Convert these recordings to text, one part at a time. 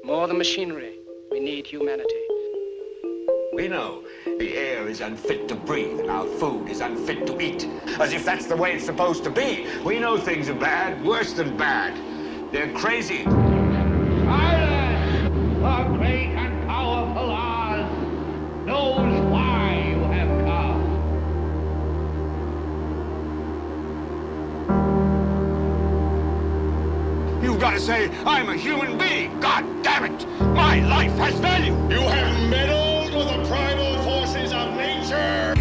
More than machinery, we need humanity. We know the air is unfit to breathe and our food is unfit to eat. As if that's the way it's supposed to be. We know things are bad, worse than bad. They're crazy. Silence! The great and powerful Oz knows why you have come. You've got to say, I'm a human being. God damn it. My life has value. You have meddled with the primal forces of nature.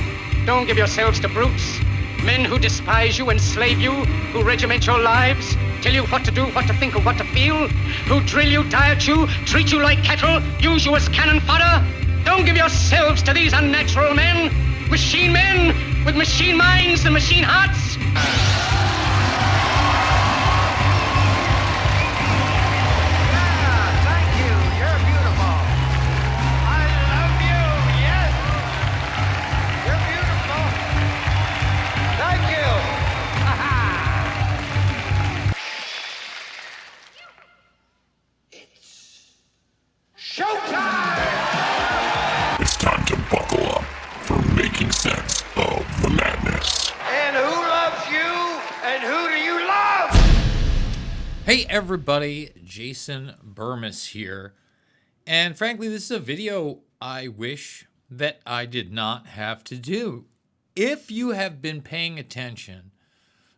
Don't give yourselves to brutes. Men who despise you, enslave you, who regiment your lives, tell you what to do, what to think, or what to feel, who drill you, diet you, treat you like cattle, use you as cannon fodder. Don't give yourselves to these unnatural men with machine minds and machine hearts. It's time to buckle up for making sense of the madness. And who loves you? And who do you love? Hey everybody, Jason Bermas here. And frankly, this is a video I wish that I did not have to do. If you have been paying attention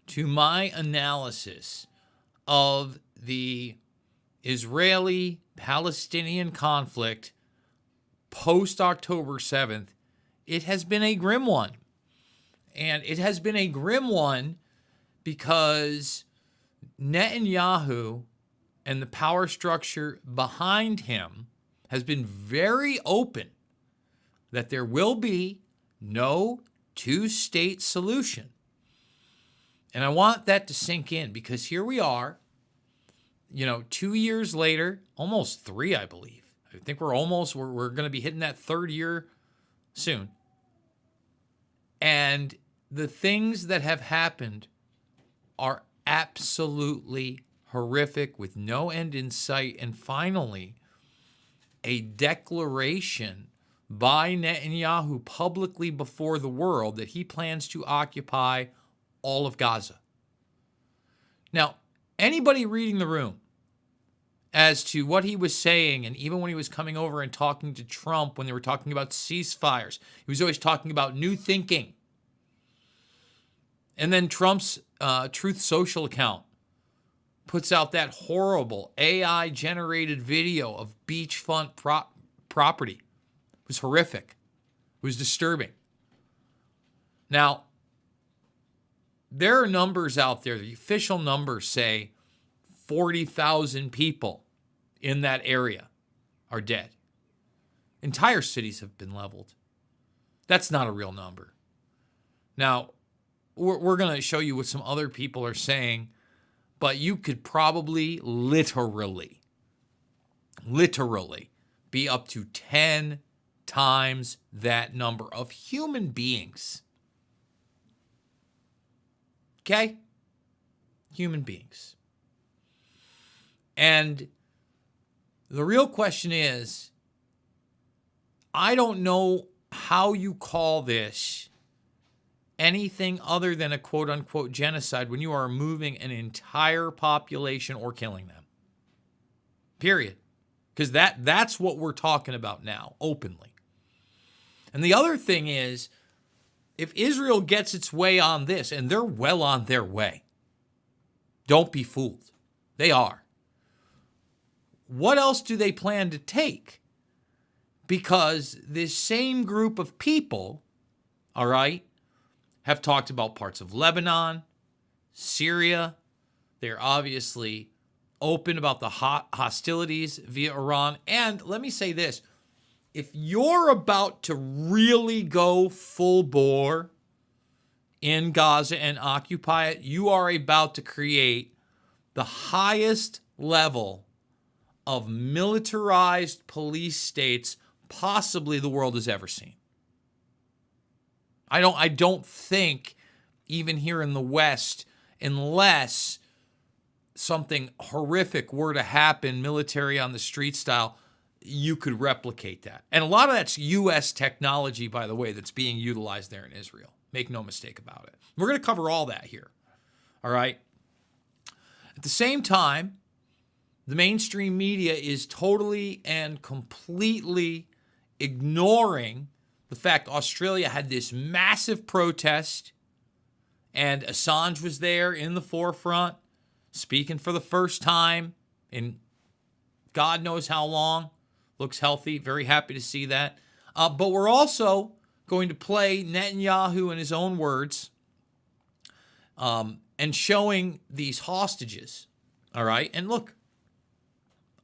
to my analysis of the Israeli-Palestinian conflict post-October 7th, it has been a grim one. And it has been a grim one because Netanyahu and the power structure behind him has been very open that there will be no two-state solution. And I want that to sink in because here we are, 2 years later, almost 3, I believe. I think we're going to be hitting that 3rd year soon. And the things that have happened are absolutely horrific with no end in sight. And finally, a declaration by Netanyahu publicly before the world that he plans to occupy all of Gaza. Now, anybody reading the room as to what he was saying, and even when he was coming over and talking to Trump when they were talking about ceasefires, he was always talking about new thinking. And then Trump's Truth Social account puts out that horrible AI-generated video of beachfront property. It was horrific. It was disturbing. Now, there are numbers out there. The official numbers say 40,000 people in that area are dead. Entire cities have been leveled. That's not a real number. Now, we're going to show you what some other people are saying, but you could probably literally be up to 10 times that number of human beings. Okay? Human beings. And the real question is, I don't know how you call this anything other than a quote-unquote genocide when you are removing an entire population or killing them. Period. Because that's what we're talking about now, openly. And the other thing is, if Israel gets its way on this, and they're well on their way, don't be fooled. They are. What else do they plan to take? Because this same group of people, all right, have talked about parts of Lebanon, Syria. They're obviously open about the hostilities via Iran. And let me say this. If you're about to really go full bore in Gaza and occupy it, you are about to create the highest level of militarized police states possibly the world has ever seen. I don't think, even here in the West, unless something horrific were to happen, military on the street style, you could replicate that. And a lot of that's U.S. technology, by the way, that's being utilized there in Israel. Make no mistake about it. We're going to cover all that here. All right. At the same time, the mainstream media is totally and completely ignoring the fact Australia had this massive protest and Assange was there in the forefront, speaking for the first time in God knows how long. Looks healthy. Very happy to see that. But we're also going to play Netanyahu in his own words and showing these hostages. All right. And look,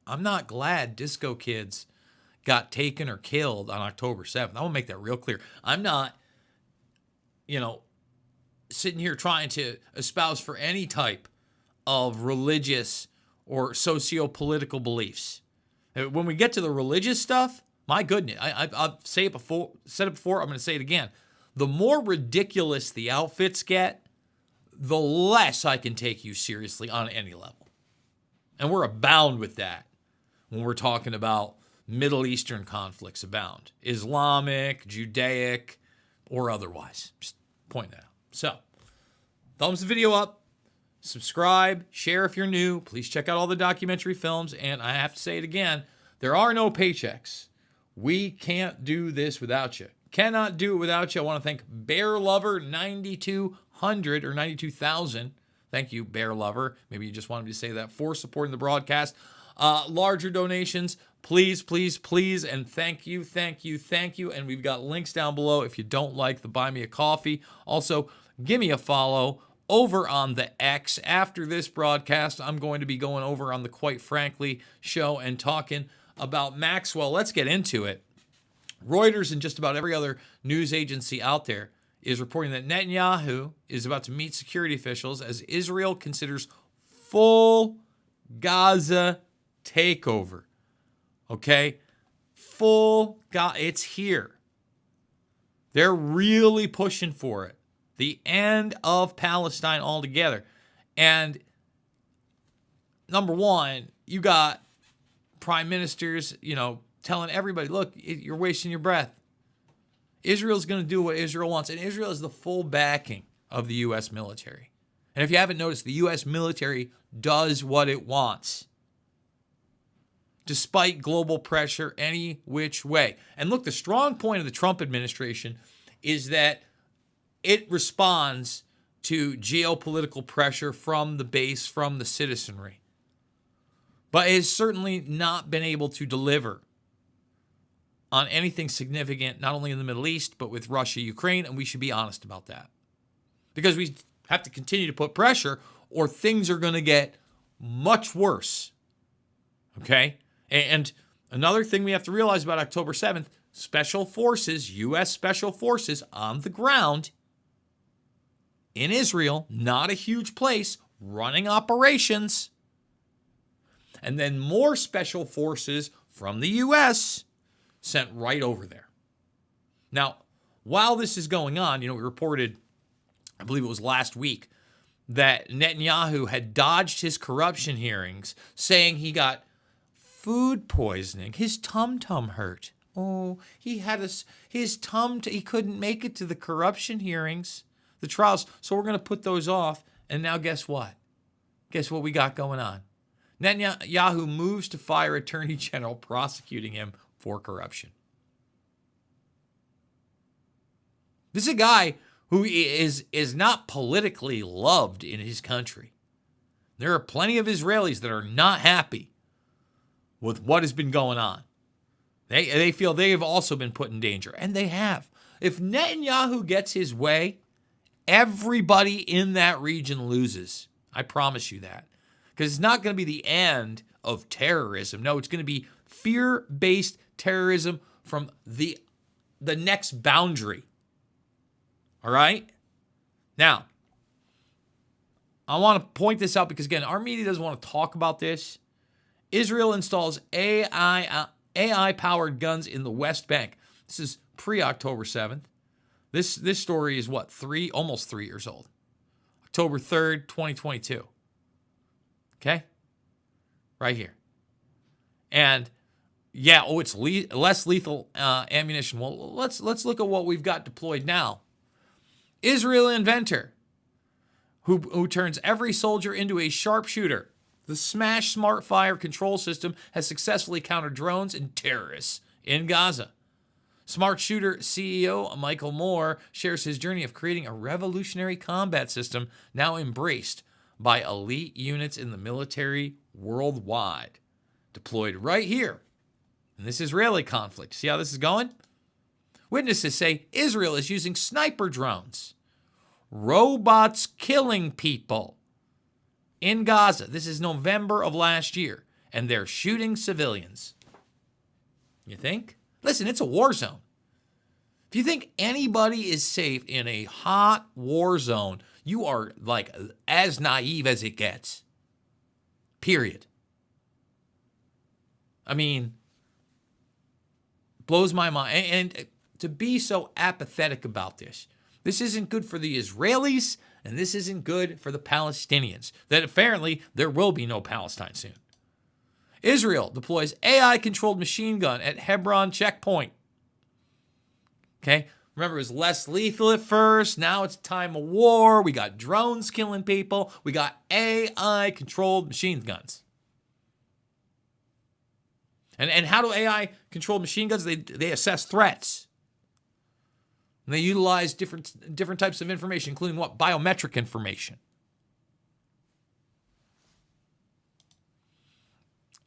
I'm not glad disco kids got taken or killed on October 7th. I want to make that real clear. I'm not, sitting here trying to espouse for any type of religious or socio-political beliefs. When we get to the religious stuff, my goodness, I've said it before, I'm going to say it again. The more ridiculous the outfits get, the less I can take you seriously on any level. And we're abound with that when we're talking about Middle Eastern conflicts abound. Islamic, Judaic, or otherwise. Just point that out. So, thumbs the video up. Subscribe, share if you're new. Please check out all the documentary films. And I have to say it again, there are no paychecks. We can't do this without you. Cannot do it without you. I want to thank Bear Lover 9200 or 92,000. Thank you, Bear Lover. Maybe you just wanted me to say that for supporting the broadcast. Larger donations, please, please, please. And thank you, thank you, thank you. And we've got links down below if you don't like the Buy Me a Coffee. Also, give me a follow over on the X. After this broadcast, I'm going to be going over on the Quite Frankly show and talking about Maxwell. Let's get into it. Reuters and just about every other news agency out there is reporting that Netanyahu is about to meet security officials as Israel considers full Gaza takeover. Okay? It's here. They're really pushing for it. The end of Palestine altogether. And number one, you got prime ministers, telling everybody, look, you're wasting your breath. Israel's going to do what Israel wants. And Israel is the full backing of the U.S. military. And if you haven't noticed, the U.S. military does what it wants, despite global pressure any which way. And look, the strong point of the Trump administration is that it responds to geopolitical pressure from the base, from the citizenry. But it has certainly not been able to deliver on anything significant, not only in the Middle East, but with Russia, Ukraine, and we should be honest about that. Because we have to continue to put pressure, or things are going to get much worse. Okay? And another thing we have to realize about October 7th, special forces, U.S. special forces on the ground in Israel, not a huge place, running operations. And then more special forces from the U.S. sent right over there. Now, while this is going on, we reported, I believe it was last week, that Netanyahu had dodged his corruption hearings, saying he got food poisoning. His tum-tum hurt. Oh, he had his he couldn't make it to the corruption hearings, the trials. So we're going to put those off. And now guess what? Guess what we got going on? Netanyahu moves to fire Attorney General prosecuting him for corruption. This is a guy who is not politically loved in his country. There are plenty of Israelis that are not happy with what has been going on. They feel they have also been put in danger, and they have. If Netanyahu gets his way, everybody in that region loses. I promise you that. Because it's not going to be the end of terrorism. No, it's going to be fear-based terrorism from the next boundary. All right? Now, I want to point this out because, again, our media doesn't want to talk about this. Israel installs AI-powered guns in the West Bank. This is pre-October 7th. This story is almost 3 years old. October 3rd, 2022. Okay? Right here. And yeah, it's less lethal ammunition. Well, let's look at what we've got deployed now. Israel inventor who turns every soldier into a sharpshooter. The Smash Smart Fire control system has successfully countered drones and terrorists in Gaza. Smart Shooter CEO Michael Moore shares his journey of creating a revolutionary combat system now embraced by elite units in the military worldwide. Deployed right here in this Israeli conflict. See how this is going? Witnesses say Israel is using sniper drones, robots killing people in Gaza. This is November of last year, and they're shooting civilians. You think? Listen, it's a war zone. If you think anybody is safe in a hot war zone, you are like as naive as it gets. Period. I mean, blows my mind. And to be so apathetic about this, this isn't good for the Israelis, and this isn't good for the Palestinians. That apparently there will be no Palestine soon. Israel deploys AI-controlled machine gun at Hebron checkpoint. Okay, remember it was less lethal at first. Now it's time of war. We got drones killing people. We got AI-controlled machine guns. And how do AI-controlled machine guns? They assess threats. And they utilize different types of information, including what? Biometric information.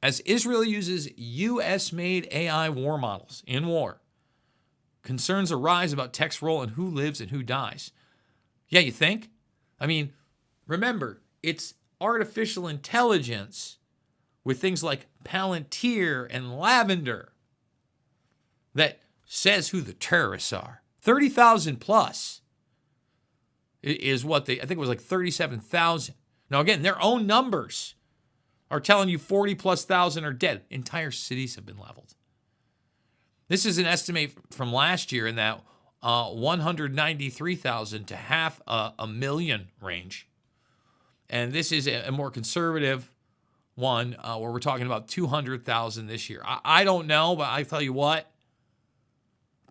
As Israel uses U.S.-made AI war models in war, concerns arise about tech's role in who lives and who dies. Yeah, you think? I mean, remember, it's artificial intelligence with things like Palantir and Lavender that says who the terrorists are. 30,000 plus is what I think it was like 37,000. Now, again, their own numbers are telling you 40 plus thousand are dead. Entire cities have been leveled. This is an estimate from last year in that 193,000 to half a million range. And this is a more conservative one where we're talking about 200,000 this year. I don't know, but I tell you what,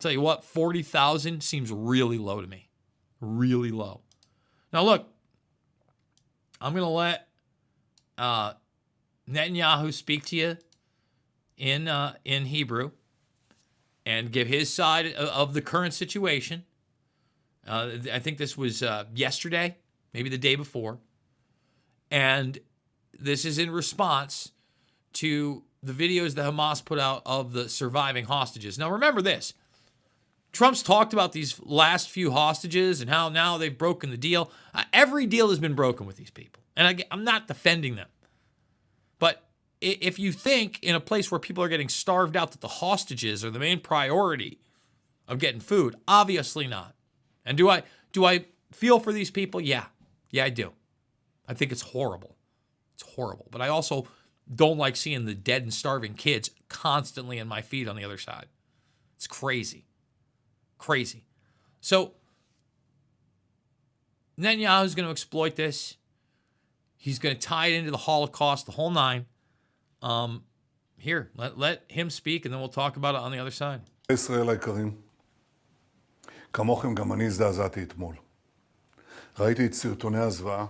40,000 seems really low to me. Really low. Now, look, I'm going to let Netanyahu speak to you in Hebrew and give his side of the current situation. I think this was yesterday, maybe the day before. And this is in response to the videos that Hamas put out of the surviving hostages. Now, remember this. Trump's talked about these last few hostages and how now they've broken the deal. Every deal has been broken with these people. And I'm not defending them. But if you think in a place where people are getting starved out that the hostages are the main priority of getting food, obviously not. And do I feel for these people? Yeah. Yeah, I do. I think it's horrible. It's horrible. But I also don't like seeing the dead and starving kids constantly in my feed on the other side. It's crazy. Crazy. So Netanyahu's going to exploit this. He's going to tie it into the Holocaust, the whole nine. Here, let him speak, and then we'll talk about it on the other side. ישראל היקרים, כמוכם גם אני הזדעזעתי אתמול. ראיתי את סרטוני הזוועה.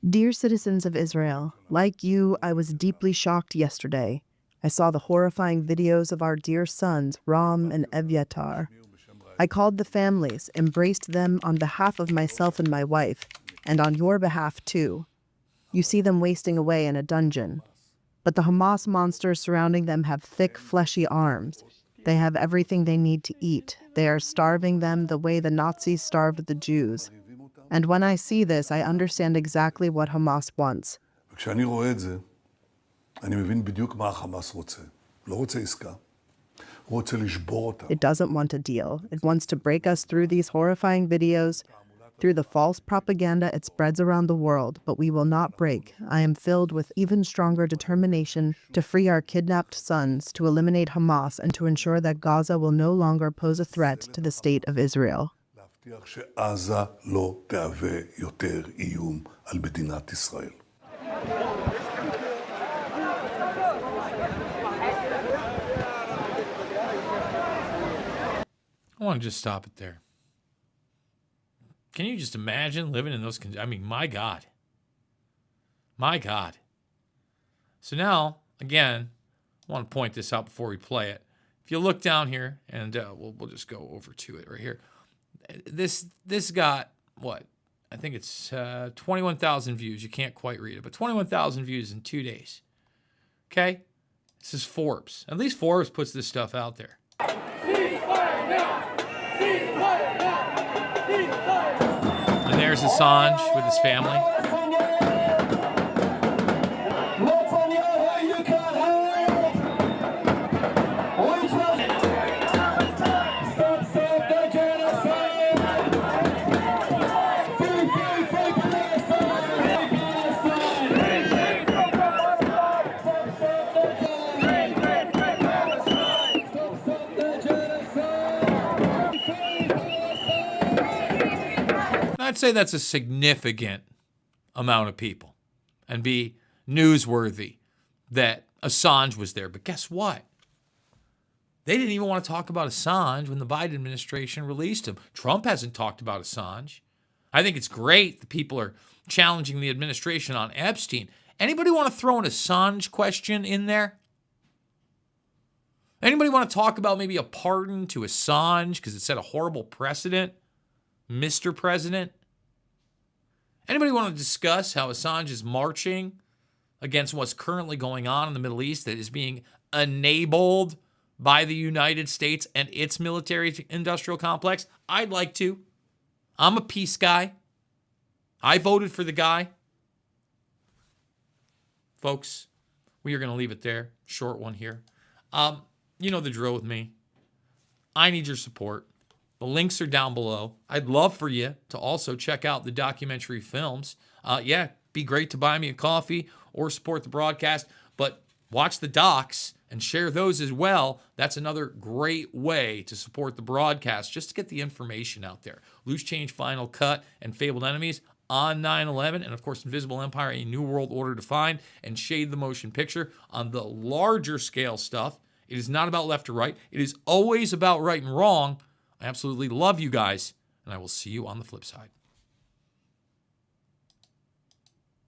Dear citizens of Israel, like you, I was deeply shocked yesterday. I saw the horrifying videos of our dear sons, Ram and Evyatar. I called the families, embraced them on behalf of myself and my wife, and on your behalf too. You see them wasting away in a dungeon. But the Hamas monsters surrounding them have thick, fleshy arms. They have everything they need to eat. They are starving them the way the Nazis starved the Jews. And when I see this, I understand exactly what Hamas wants. וכשאני רואה את זה, אני מבין בדיוק מה החמאס רוצה. לא רוצה עסקה. הוא רוצה לשבור אותה. It doesn't want a deal. It wants to break us through these horrifying videos, through the false propaganda it spreads around the world, but we will not break. I am filled with even stronger determination to free our kidnapped sons, to eliminate Hamas, and to ensure that Gaza will no longer pose a threat to the state of Israel. להבטיח שעזה לא תהווה יותר איום על מדינת ישראל. I want to just stop it there. Can you just imagine living in those conditions? I mean, my God. My God. So now, again, I want to point this out before we play it. If you look down here, and we'll just go over to it right here. This got, what? I think it's 21,000 views. You can't quite read it, but 21,000 views in 2 days. Okay? This is Forbes. At least Forbes puts this stuff out there. And there's Assange with his family. I'd say that's a significant amount of people and be newsworthy that Assange was there. But guess what? They didn't even want to talk about Assange when the Biden administration released him. Trump hasn't talked about Assange. I think it's great that people are challenging the administration on Epstein. Anybody want to throw an Assange question in there? Anybody want to talk about maybe a pardon to Assange because it set a horrible precedent, Mr. President? Anybody want to discuss how Assange is marching against what's currently going on in the Middle East that is being enabled by the United States and its military-industrial complex? I'd like to. I'm a peace guy. I voted for the guy. Folks, we are going to leave it there. Short one here. You know the drill with me. I need your support. The links are down below. I'd love for you to also check out the documentary films. Be great to buy me a coffee or support the broadcast, but watch the docs and share those as well. That's another great way to support the broadcast, just to get the information out there. Loose Change Final Cut and Fabled Enemies on 9/11, and of course Invisible Empire, A New World Order Defined, and Shade the Motion Picture. On the larger scale stuff, it is not about left or right. It is always about right and wrong. I absolutely love you guys, and I will see you on the flip side.